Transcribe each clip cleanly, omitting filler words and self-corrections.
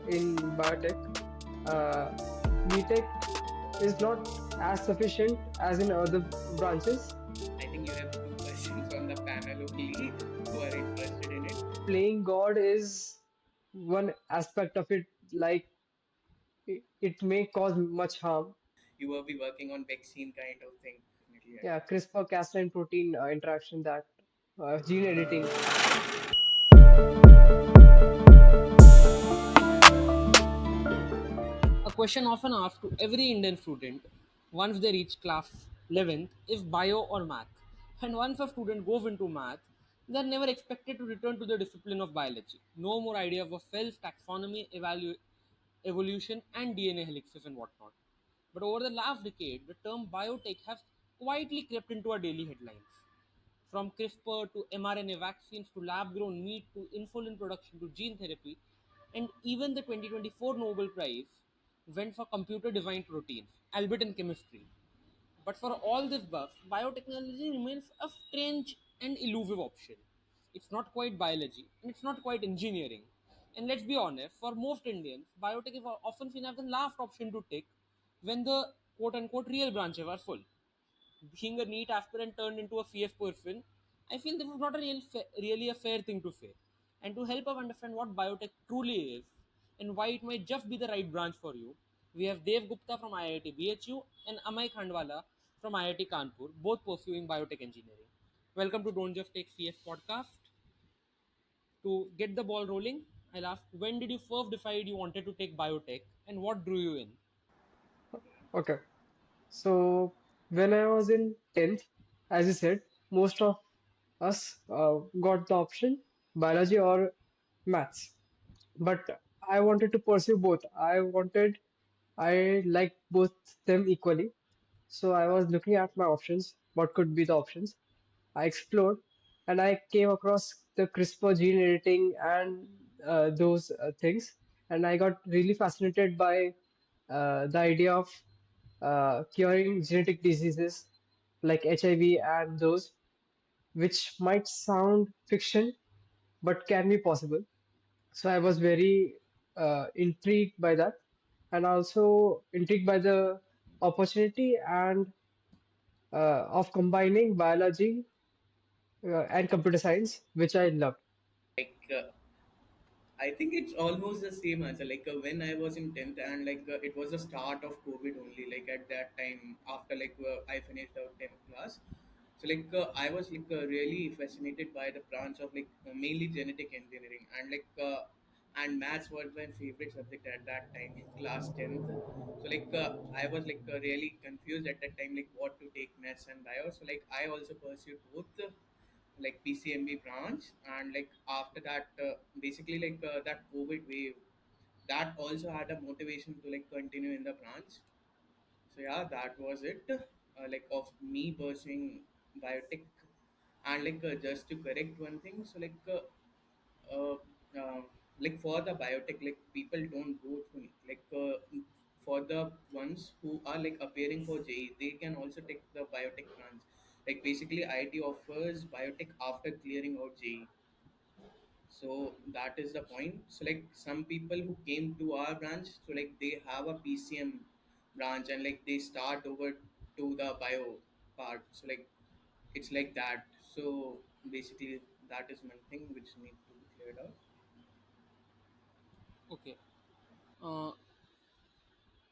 in biotech. Uh, BTech is not as sufficient as in other branches. I think you have two persons on the panel only who are interested in it. Playing God is one aspect of it, like it may cause much harm. You will be working on vaccine kind of thing. Definitely, Yeah, CRISPR-Cas9 protein interaction, that gene editing. A question often asked to every Indian student once they reach class 11th is bio or math. And once a student goes into math, they are never expected to return to the discipline of biology. No more idea of cells, taxonomy, evolution, and DNA helixes and whatnot. But over the last decade, the term biotech has quietly crept into our daily headlines. From CRISPR to mRNA vaccines to lab grown meat to insulin production to gene therapy, and even the 2024 Nobel Prize went for computer designed proteins, albeit in chemistry. But for all this buff, biotechnology remains a strange and elusive option. It's not quite biology and it's not quite engineering. And let's be honest, for most Indians, biotech is often seen as the last option to take when the quote unquote real branches are full. Being a neat aspirant turned into a CS person, I feel this is not a really a fair thing to say. And to help us understand what biotech truly is and why it might just be the right branch for you, we have Dev Gupta from IIT BHU and Amey Khandwala from IIT Kanpur, both pursuing biotech engineering. Welcome to Don't Just Take CS podcast. To get the ball rolling, I'll ask when did you first decide you wanted to take biotech and what drew you in? Okay. So when I was in 10th, as you said, most of us got the option biology or maths. But I wanted to pursue both. I liked both them equally. So I was looking at my options, what could be the options. I explored and I came across the CRISPR gene editing and those things. And I got really fascinated by the idea of curing genetic diseases like HIV and those, which might sound fiction but can be possible. So I was very intrigued by that, and also intrigued by the opportunity and of combining biology and computer science, which I loved. Like I think it's almost the same answer. Like when I was in 10th and it was the start of COVID only. Like at that time, after I finished out 10th class. So I was really fascinated by the branch of mainly genetic engineering and maths was my favorite subject at that time in class 10th. So I was really confused at that time what to take maths and bio. So I also pursued both PCMB branch and after that basically that COVID wave that also had a motivation to continue in the branch. So yeah, that was it. Of me pursuing biotech and just to correct one thing. So uh, uh, for the biotech, people don't go through for the ones who are appearing for JE, they can also take the biotech branch. Basically, IT offers biotech after clearing out JE. So that is the point. So some people who came to our branch, so they have a PCM branch and they start over to the bio part. So it's like that. So basically that is one thing which need to be cleared out. Okay. Uh,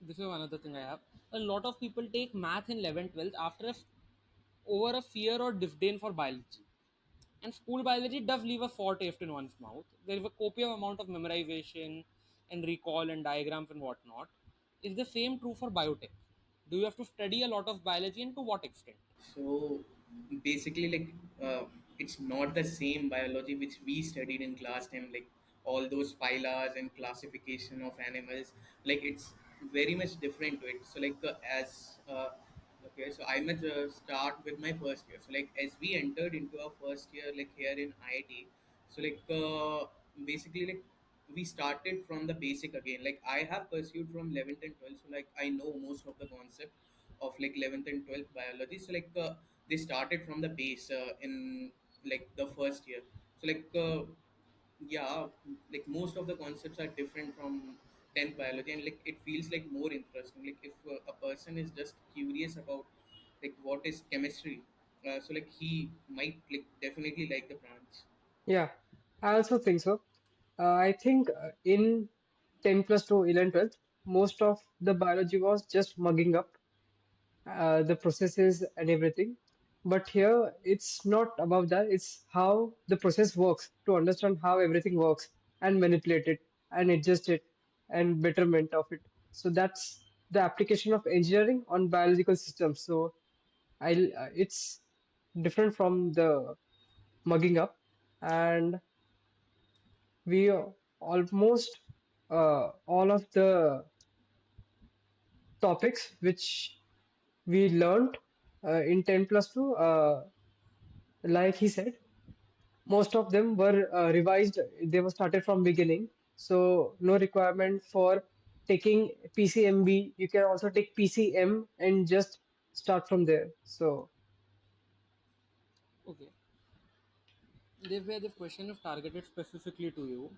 this is another thing I have. A lot of people take math in 11th, 12th over a fear or disdain for biology. And school biology does leave a sour taste in one's mouth. There is a copious amount of memorization and recall and diagrams and whatnot. Is the same true for biotech? Do you have to study a lot of biology and to what extent? So basically, it's not the same biology which we studied in class 10, like all those phyla and classification of animals. It's very much different to it. So okay, so I must start with my first year. So as we entered into our first year, here in IIT, so basically we started from the basic again. I have pursued from 11th and 12th, so I know most of the concept of 11th and 12th biology. So they started from the base in the first year. So Yeah, like most of the concepts are different from 10th biology, and like it feels like more interesting. Like if a person is just curious about like what is chemistry, so like he might like definitely like the branch. Yeah, I also think so. I think in 10 plus to 11, 12, most of the biology was just mugging up the processes and everything. But here, it's not about that. It's how the process works to understand how everything works and manipulate it and adjust it and betterment of it. So that's the application of engineering on biological systems. So it's different from the mugging up, and we almost all of the topics which we learned in 10 plus 2, like he said, most of them were revised. They were started from beginning. So no requirement for taking PCMB. You can also take PCM and just start from there. So Okay. This question is targeted specifically to you.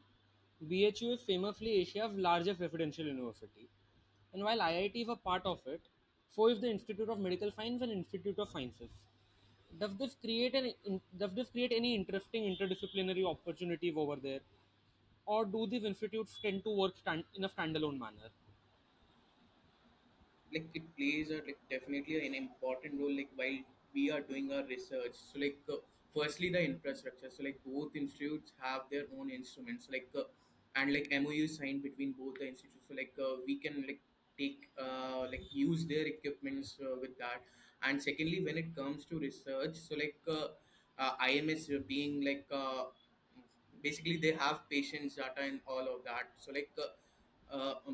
BHU is famously Asia's largest residential university, and while IIT is a part of it, so is the Institute of Medical Science and Institute of Sciences. Does this create any interesting interdisciplinary opportunities over there, or do these institutes tend to work in a standalone manner? Like it plays a like definitely an important role like while we are doing our research. So like firstly the infrastructure. So like both institutes have their own instruments like and like MOU signed between both the institutes. So like we can like take like use their equipments with that. And secondly, when it comes to research, so like IMS being like basically they have patients data and all of that. So like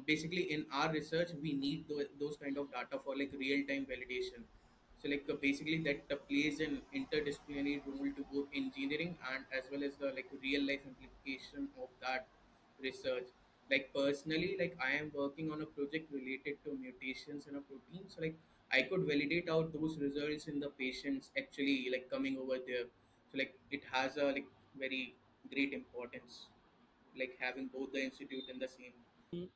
basically in our research we need those kind of data for like real time validation. So like basically that plays an interdisciplinary role to both engineering and as well as the like real life implication of that research. Like personally, like I am working on a project related to mutations in a protein. So like I could validate out those results in the patients actually like coming over there. So like it has a like very great importance, like having both the institute in the same.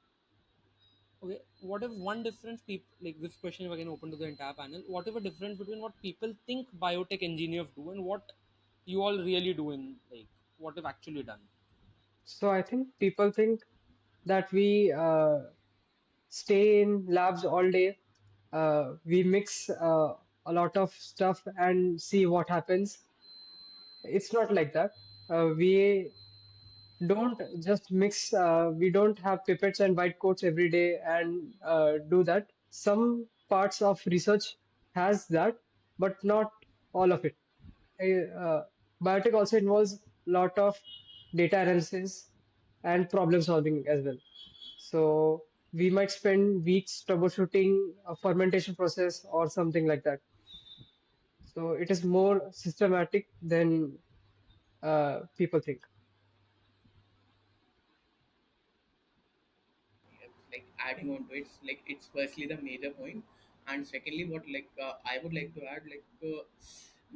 Okay, what if one difference people like this question is again open to the entire panel? What if a difference between what people think biotech engineers do and what you all really do in like what you've actually done? so I think people think that we stay in labs all day. We mix a lot of stuff and see what happens. It's not like that. We don't just mix, we don't have pipettes and white coats every day and do that. Some parts of research has that, but not all of it. Biotech also involves a lot of data analysis and problem solving as well. So we might spend weeks troubleshooting a fermentation process or something like that. So it is more systematic than people think. Like adding on to it, like it's firstly the major point, and secondly what like I would like to add like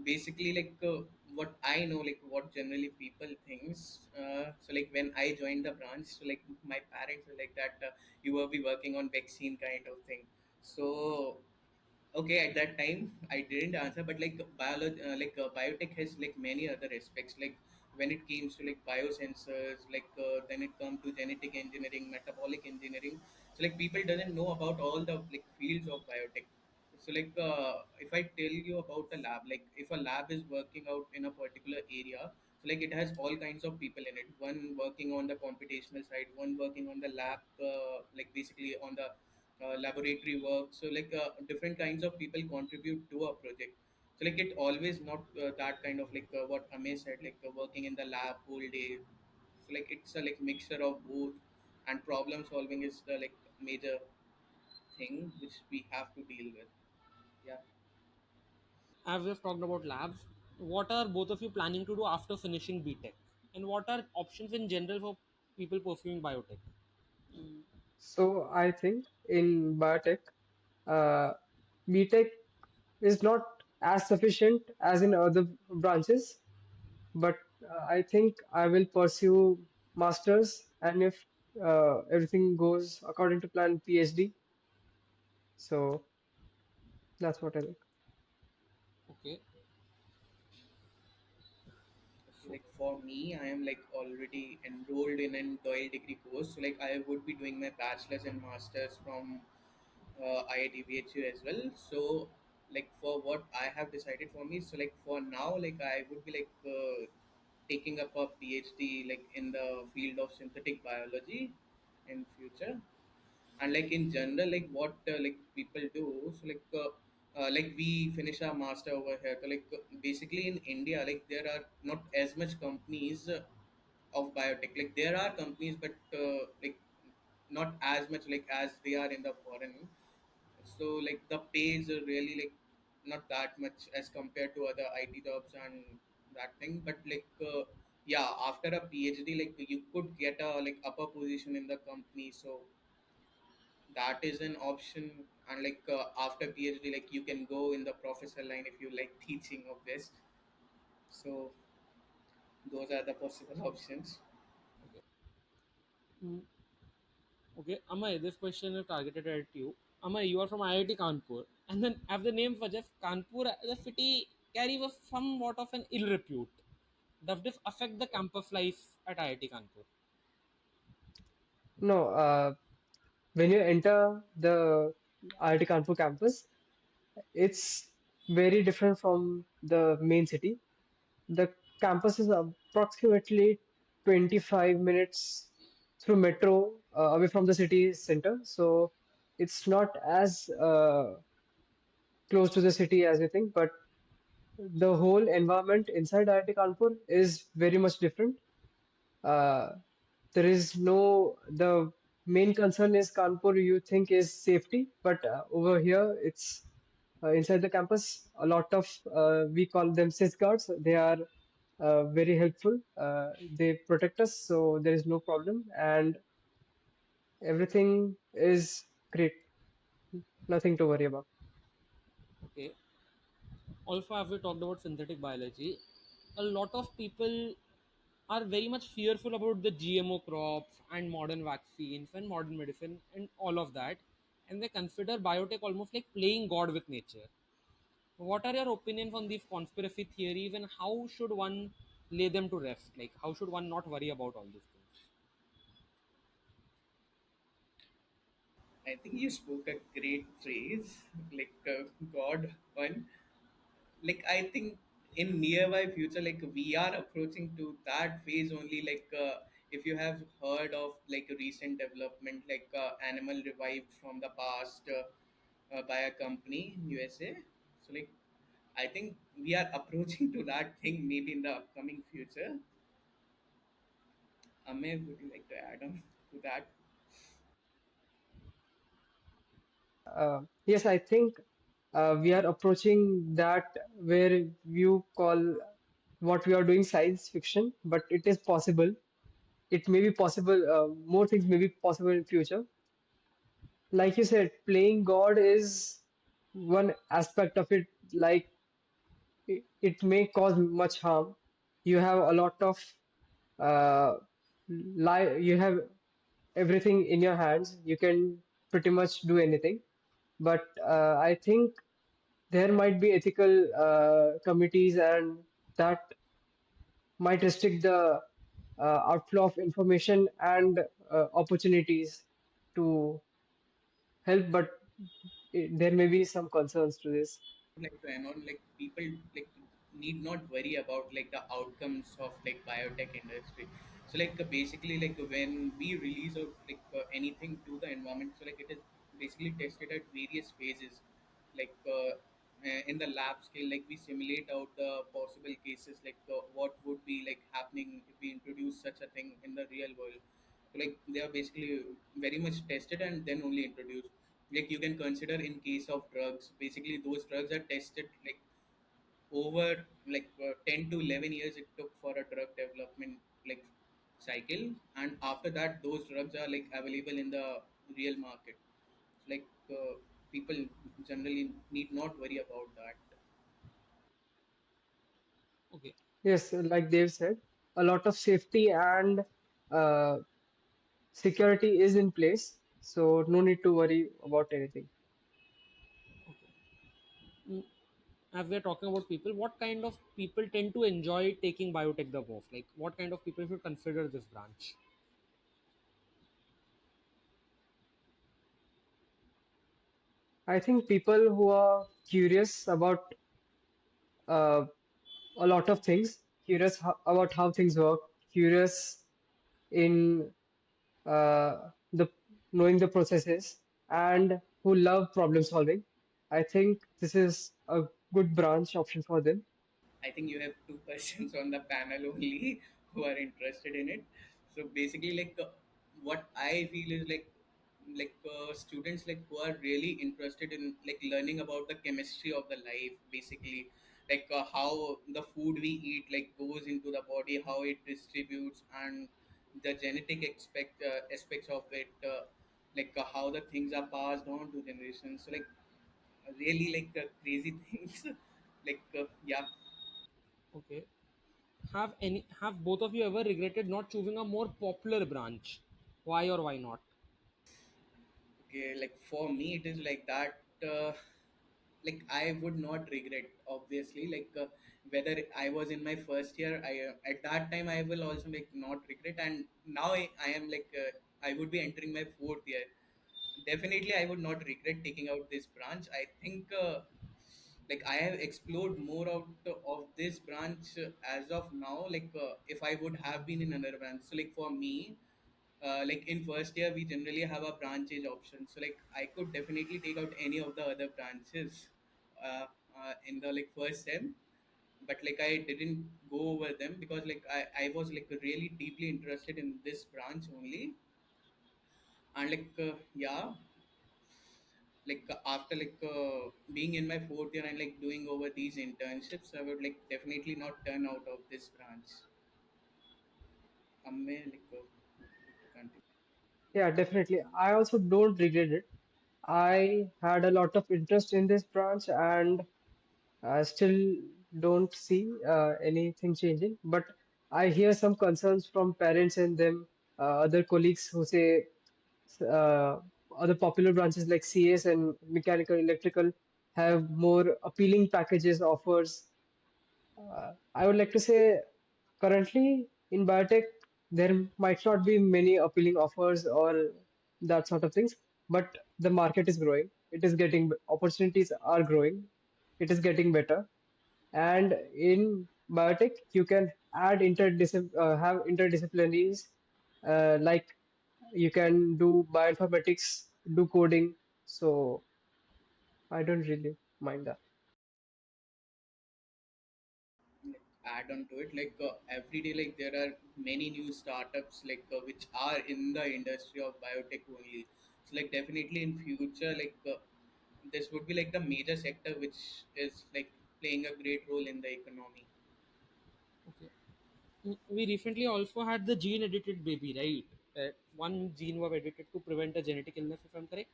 basically like what I know like what generally people thinks. So like when I joined the branch, so like my parents were like that you will be working on vaccine kind of thing. So okay, at that time I didn't answer, but like biology like biotech has like many other aspects, like when it comes to like biosensors, like then it comes to genetic engineering, metabolic engineering. So like people doesn't know about all the like fields of biotech. So like if I tell you about a lab, like if a lab is working out in a particular area, so like it has all kinds of people in it, one working on the computational side, one working on the lab like basically on the laboratory work. So like different kinds of people contribute to a project. So like it always not that kind of like what Amey said, like working in the lab whole day. So like it's a like mixture of both, and problem solving is the like major thing which we have to deal with. Yeah. As we've talked about labs, what are both of you planning to do after finishing BTech? And what are options in general for people pursuing biotech? So I think in biotech, uh, BTech is not as sufficient as in other branches, but I think I will pursue masters, and if everything goes according to plan, PhD. So that's what I think. Okay. So Like for me, I am like already enrolled in an dual degree course. So like I would be doing my bachelor's and master's from IIT as well. So like for what I have decided for me, so like for now, like I would be like taking up a PhD like in the field of synthetic biology in future. And like in general, like what like people do, so like we finish our master over here, so like basically in India, like there are not as much companies of biotech. Like there are companies, but like not as much like as they are in the foreign. So like the pay is really like not that much as compared to other IT jobs and that thing. But like yeah, after a PhD, like you could get a like upper position in the company. So that is an option. And like after PhD, like you can go in the professor line if you like teaching of this. So those are the possible options. okay. Mm, okay, Amay, this question is targeted at you. Amay, you are from IIT Kanpur, and then as the name suggests, Kanpur as a city carries a somewhat of an ill repute. Does this affect the campus life at IIT Kanpur? No, when you enter the IIT Kanpur campus, it's very different from the main city. The campus is approximately 25 minutes through metro away from the city center. So it's not as close to the city as you think, but the whole environment inside IIT Kanpur is very much different. Uh, there is no, the main concern is Kanpur, you think is safety, but over here it's inside the campus, a lot of, we call them safeguards. They are very helpful. They protect us, so there is no problem, and everything is great. Nothing to worry about. Okay. Also, as we talked about synthetic biology, a lot of people are very much fearful about the GMO crops and modern vaccines and modern medicine and all of that. And they consider biotech almost like playing God with nature. What are your opinions on these conspiracy theories and how should one lay them to rest? Like, how should one not worry about all these things? I think you spoke a great phrase, like God one. Like I think in nearby future, like we are approaching to that phase only. Like if you have heard of like a recent development, like animal revived from the past by a company in USA. So like I think we are approaching to that thing maybe in the upcoming future. Amir, would you like to add on to that? Yes, I think we are approaching that where you call what we are doing science fiction, but it is possible. It may be possible. More things may be possible in future. Like you said, playing God is one aspect of it. Like it may cause much harm. You have a lot of you have everything in your hands. You can pretty much do anything. But I think there might be ethical committees and that might restrict the outflow of information and opportunities to help, but there may be some concerns to this. Like to add on, like people like need not worry about like the outcomes of like biotech industry. So like basically like when we release out like anything to the environment, so like it is basically tested at various phases. Like in the lab scale, like we simulate out the possible cases, like what would be like happening if we introduce such a thing in the real world. So like they are basically very much tested and then only introduced. Like you can consider in case of drugs, basically those drugs are tested like over like 10 to 11 years it took for a drug development like cycle. And after that those drugs are like available in the real market. Like people generally need not worry about that. Okay. Yes, like Dave said. a lot of safety and uh, security is in place, so no need to worry about anything. As we're talking about people, what kind of people tend to enjoy taking biotech the most? Like, what kind of people should consider this branch? I think people who are curious about uh, a lot of things, curious about how things work, curious in the knowing the processes, and who love problem solving. I think this is a good branch option for them. I think you have two persons on the panel only who are interested in it. So basically, what I feel is students like who are really interested in like learning about the chemistry of the life. Basically, how the food we eat like goes into the body, how it distributes, and the genetic aspects of it. How the things are passed on to generations. So really crazy things. Yeah. Okay. Have both of you ever regretted not choosing a more popular branch? Why or why not? Okay, like for me, it is like that. Like I would not regret, obviously. Whether I was in my first year, I at that time I will also like not regret. And now I am I would be entering my fourth year. Definitely, I would not regret taking out this branch. I think I have explored more of this branch as of now. If I would have been in another branch, so like for me, like in first year we generally have a branch change option, so like I could definitely take out any of the other branches uh, in the like first sem, but like I didn't go over them because I was like really deeply interested in this branch only. And yeah, after being in my fourth year and like doing over these internships, I would like definitely not turn out of this branch. Amme, continue. Yeah, definitely. I also don't regret it. I had a lot of interest in this branch and I still don't see anything changing. But I hear some concerns from parents and them, other colleagues who say uh, other popular branches like CS and mechanical, electrical have more appealing packages, offers. I would like to say currently in biotech, there might not be many appealing offers or that sort of things, but the market is growing. It is getting, opportunities are growing. It is getting better. And in biotech, you can have interdisciplinaries, like you can do bioinformatics, do coding. So I don't really mind that. Add on to it every day there are many new startups which are in the industry of biotech only. So definitely in future this would be like the major sector which is like playing a great role in the economy. Okay. We recently also had the gene edited baby, right? One gene was edited to prevent a genetic illness, if I'm correct.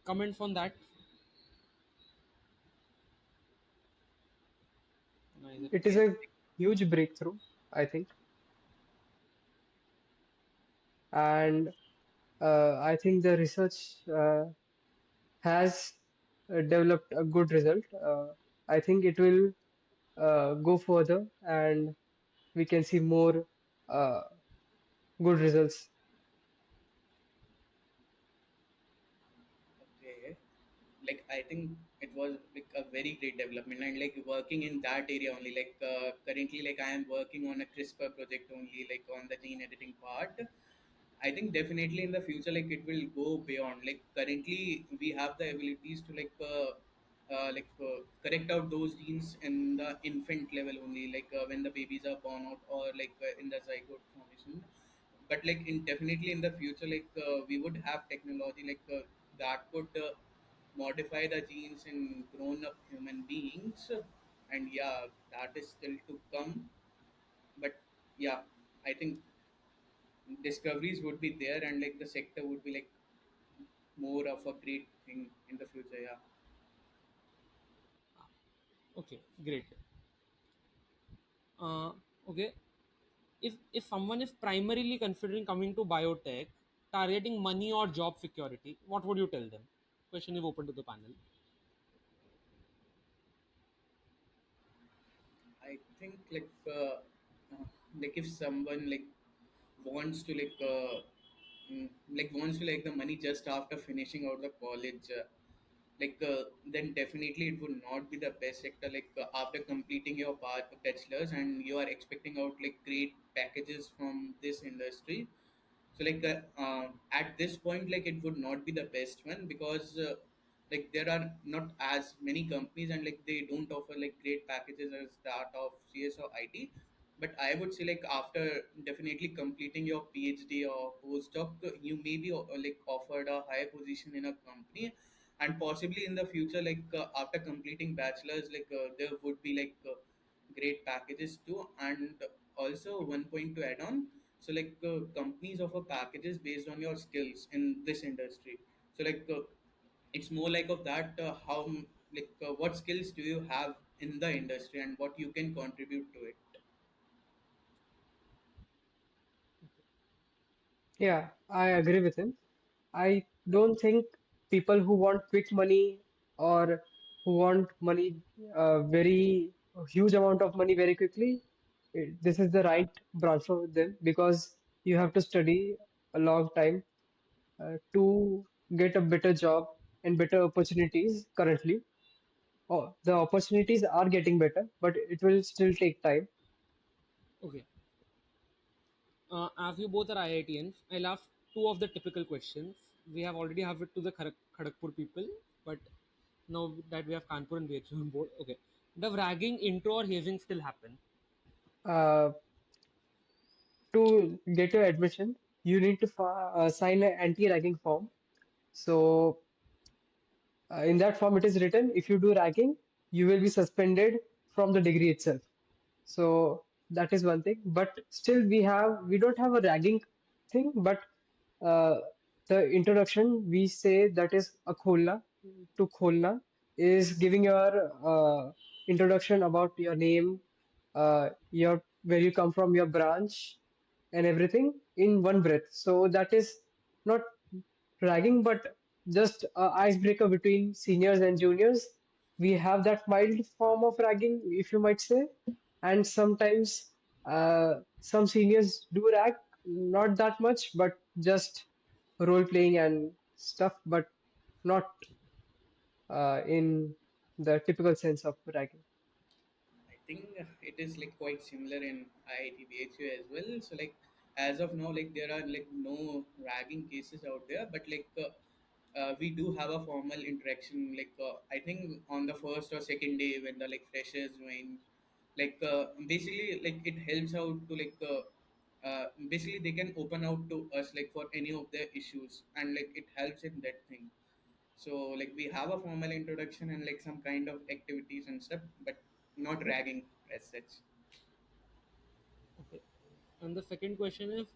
Comments on that? Neither. It is a huge breakthrough, I think. And I think the research has developed a good result. I think it will go further and we can see more uh, good results. Okay, I think it was like a very great development and like working in that area only. Currently, I am working on a CRISPR project only, like on the gene editing part. I think definitely in the future, it will go beyond. Like currently, we have the abilities to correct out those genes in the infant level only, when the babies are born out or in the zygote formation. But in definitely in the future, we would have technology that could modify the genes in grown-up human beings, and yeah, that is still to come. But yeah, I think discoveries would be there and the sector would be more of a great thing in the future. Yeah. Okay, great. Okay. If someone is primarily considering coming to biotech, targeting money or job security, what would you tell them? Question is open to the panel. I think like if someone wants to wants to like the money just after finishing out the college, then definitely it would not be the best sector. After completing your bachelor's and you are expecting out like great packages from this industry, so at this point like it would not be the best one, because there are not as many companies, and like they don't offer like great packages as that of CS or IT. But I would say like after definitely completing your PhD or postdoc, you may be like offered a higher position in a company, and possibly in the future after completing bachelor's there would be great packages too. And also one point to add on, so companies offer packages based on your skills in this industry. So it's more like of that what skills do you have in the industry and what you can contribute to it. Yeah, I agree with him. I don't think people who want quick money or who want money, very huge amount of money very quickly, this is the right branch for them, because you have to study a long time to get a better job and better opportunities currently. Oh, the opportunities are getting better, but it will still take time. Okay. As you both are IITians, I'll ask two of the typical questions. We have already have it to the Kharagpur people, but now that we have Kanpur and BHU on board, okay. Does ragging, intro, or hazing still happen? Uh, to get your admission, you need to sign an anti-ragging form. So in that form, it is written, if you do ragging, you will be suspended from the degree itself. So that is one thing. But still, we don't have a ragging thing. But uh, the introduction, we say that is a kholna. To kholna is giving your introduction about your name, your where you come from, your branch, and everything in one breath. So that is not ragging, but just a icebreaker between seniors and juniors. We have that mild form of ragging, if you might say, and sometimes some seniors do rag, not that much, but just role playing and stuff, but not in the typical sense of ragging. I think it is like quite similar in IIT BHU as well. So as of now, there are no ragging cases out there, but we do have a formal interaction. I think on the first or second day when the freshers join, basically it helps out to basically they can open out to us for any of their issues, and it helps in that thing. So we have a formal introduction and some kind of activities and stuff, but not ragging as such. Okay. And the second question is,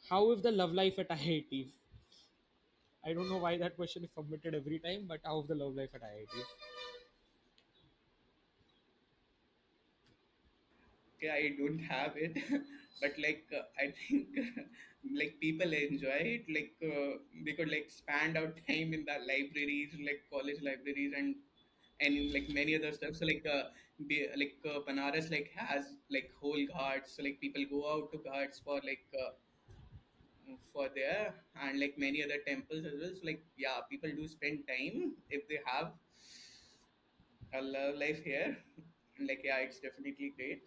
how is the love life at IITs? I don't know why that question is submitted every time, but how is the love life at IITs? Okay, I don't have it, but I think people enjoy it. They could spend out time in the libraries, college libraries, and in many other stuff. So Banaras has whole ghats. So people go out to ghats for there, and many other temples as well. So yeah, people do spend time if they have a love life here. And yeah, it's definitely great.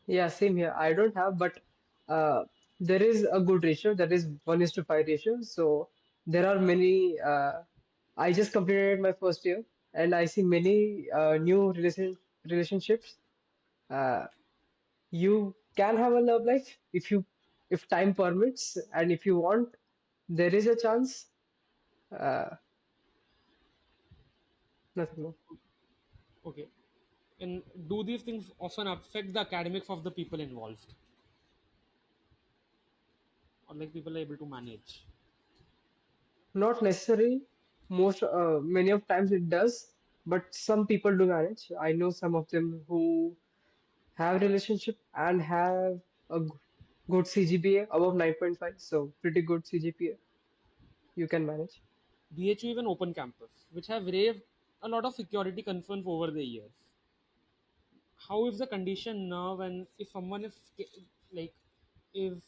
Yeah, same here. I don't have, but uh, there is a good ratio. That is 1:5 ratio. So there are many. I just completed my first year, and I see many new relationships. Uh, you can have a love life if time permits, and if you want, there is a chance. Uh, Nothing more. Okay. And do these things often affect the academics of the people involved, or like people are able to manage? Not necessary. Many of times it does, but some people do manage. I know some of them who have relationship and have a good CGPA above 9.5, so pretty good CGPA you can manage. BHU even open campus, which have raised a lot of security concerns over the years. How is the condition now, and if someone is like is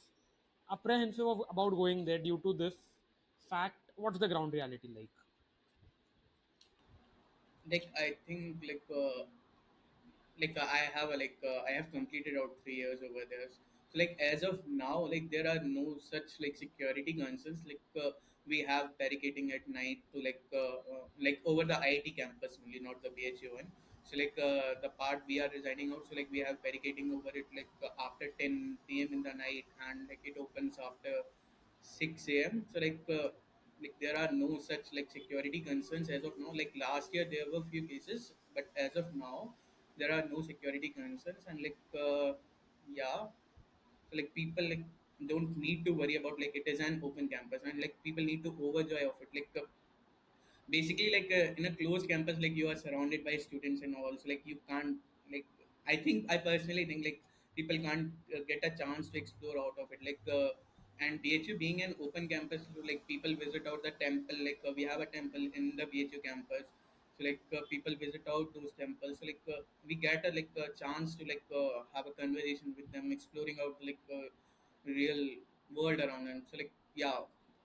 apprehensive about going there due to this fact, what's the ground reality like? Like I think I have I have completed out 3 years over there. So like as of now, like there are no such like security concerns. We have barricading at night to like over the IIT campus only, not the BHU one. So the part we are residing out, so like we have barricading over it after 10 p.m. in the night, and like it opens after 6 a.m. So there are no such like security concerns as of now. Like last year there were few cases, but as of now there are no security concerns. And yeah, so like people like don't need to worry about like it is an open campus, and like people need to overjoy of it. Basically in a closed campus, like you are surrounded by students and all, so like you can't like I personally think like people can't get a chance to explore out of it. And BHU being an open campus, so like people visit out the temple. We have a temple in the BHU campus, so people visit out those temples. We get a chance to have a conversation with them, exploring out real world around them. So yeah,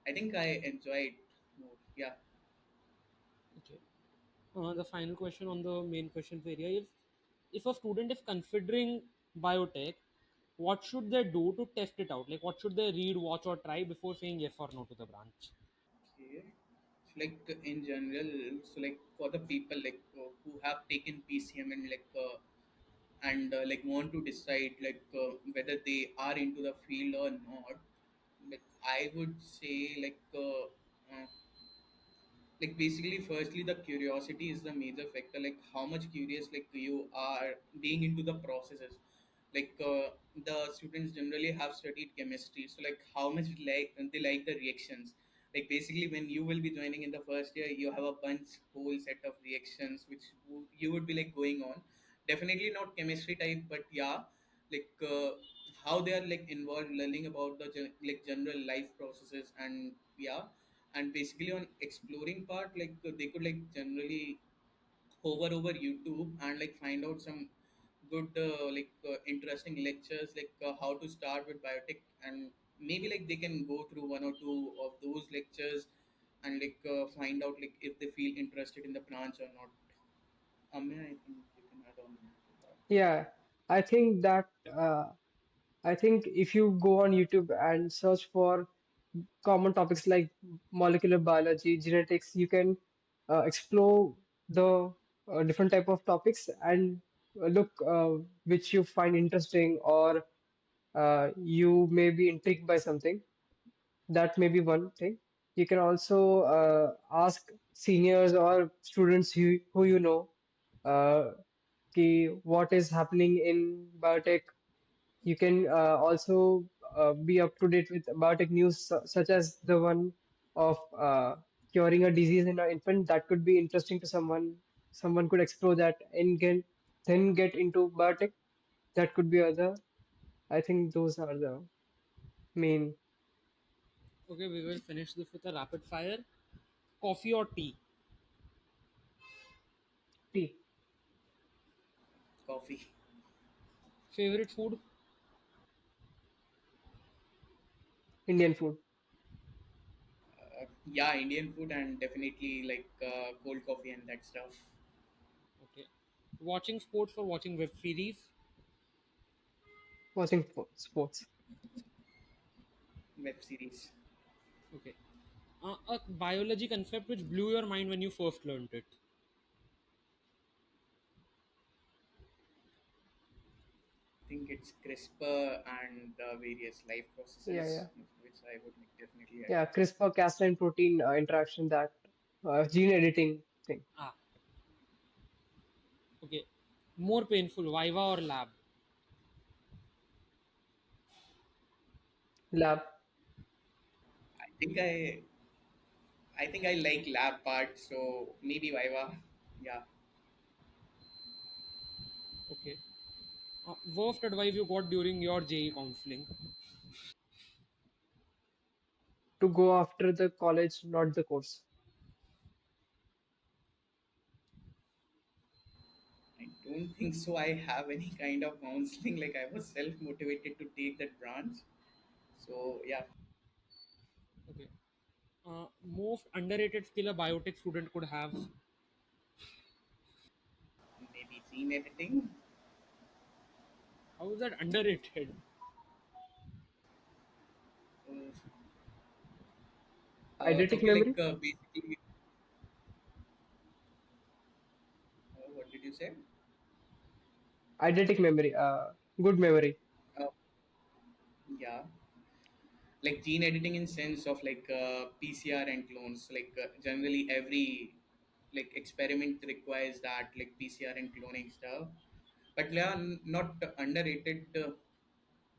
I think I enjoyed more. Yeah. Okay. The final question on the main questions area is, if a student is considering biotech, what should they do to test it out? Like, what should they read, watch, or try before saying yes or no to the branch? Okay. So in general, so like for the people who have taken PCM and want to decide whether they are into the field or not, I would say uh, basically firstly the curiosity is the major factor. Like how much curious you are being into the processes. The students generally have studied chemistry, so like how much they like the reactions. Like basically when you will be joining in the first year, you have a bunch whole set of reactions which you would be like going on. Definitely not chemistry type, but yeah, like how they are like involved learning about the general life processes. And yeah, and basically on exploring part, they could generally hover over YouTube and find out some good interesting lectures, how to start with biotech. And maybe they can go through one or two of those lectures and find out if they feel interested in the branch or not. I think you can add on to that. Yeah, I think that I think if you go on YouTube and search for common topics like molecular biology, genetics, you can explore the different type of topics and look which you find interesting, or you may be intrigued by something. That may be one thing. You can also ask seniors or students who you know uh, what is happening in biotech. You can also be up to date with biotech news, such as the one of curing a disease in an infant. That could be interesting to someone. Someone could explore that and then get into biotech. That could be other. I think those are the main. Okay, we will finish this with a rapid fire. Coffee or tea? Tea, Coffee. Favorite food? Indian food. Yeah, Indian food, and definitely cold coffee and that stuff. Okay. Watching sports or watching web series? Watching sports. Web series. Okay. A biology concept which blew your mind when you first learned it? I think it's CRISPR and the various life Yeah, processes, yeah. which I would definitely add Yeah, on. CRISPR-Cas9 protein interaction, that gene editing thing. Ah, okay. More painful, Viva or lab? Lab. I think I like lab part, so maybe Viva. Yeah. Okay. Worst advice you got during your JE counseling? To go after the college, not the course. I don't think so. I have any kind of counseling. Like I was self motivated to take that branch. So yeah, Okay. Most underrated skill a biotech student could have. maybe scene editing. How is that underrated? Uh, Eidetic okay, memory? basically, what did you say? Eidetic memory. Good memory. Uh, yeah, like gene editing in sense of PCR and clones. Generally, every like experiment requires that like PCR and cloning stuff. But yeah, not underrated.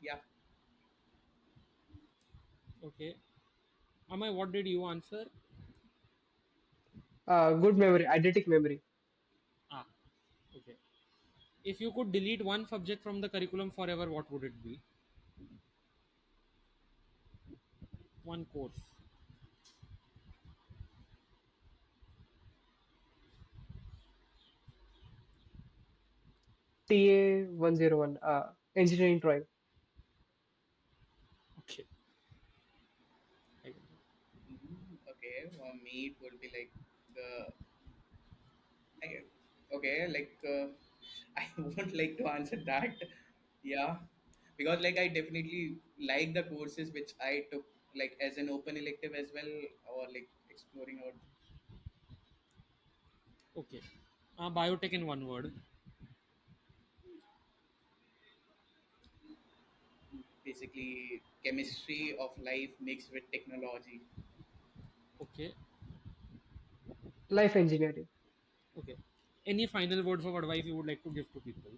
Yeah, Okay. Amay, what did you answer? Good memory. Eidetic memory. Ah, okay. If you could delete one subject from the curriculum forever, what would it be? One course. TA 101. Engineering drawing. Okay. I- okay. For me, it would be uh, I, okay, I won't like to answer that. Yeah, because like I definitely like the courses which I took like as an open elective as well, or like exploring out Okay. Biotech in one word. basically chemistry of life mixed with technology. Okay. Life engineering. Okay. Any final words of advice you would like to give to people?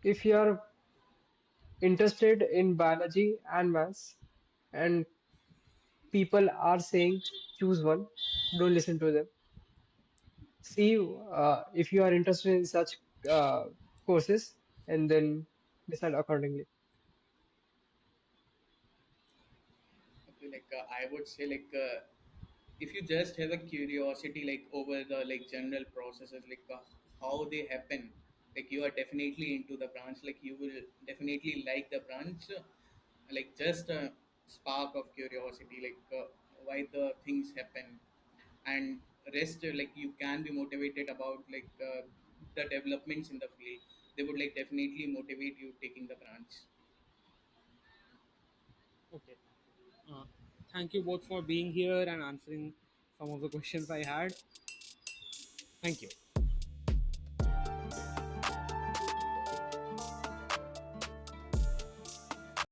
If you are interested in biology and maths, and people are saying choose one, don't listen to them. See if you are interested in such courses, and then decide accordingly. Okay, I would say if you just have a curiosity like over the like general processes how they happen, like you are definitely into the branch, like you will definitely like the branch, like just a spark of curiosity, why the things happen, and rest like you can be motivated about the developments in the field. They would like definitely motivate you taking the branch. Okay. Uh, Thank you both for being here and answering some of the questions I had. Thank you.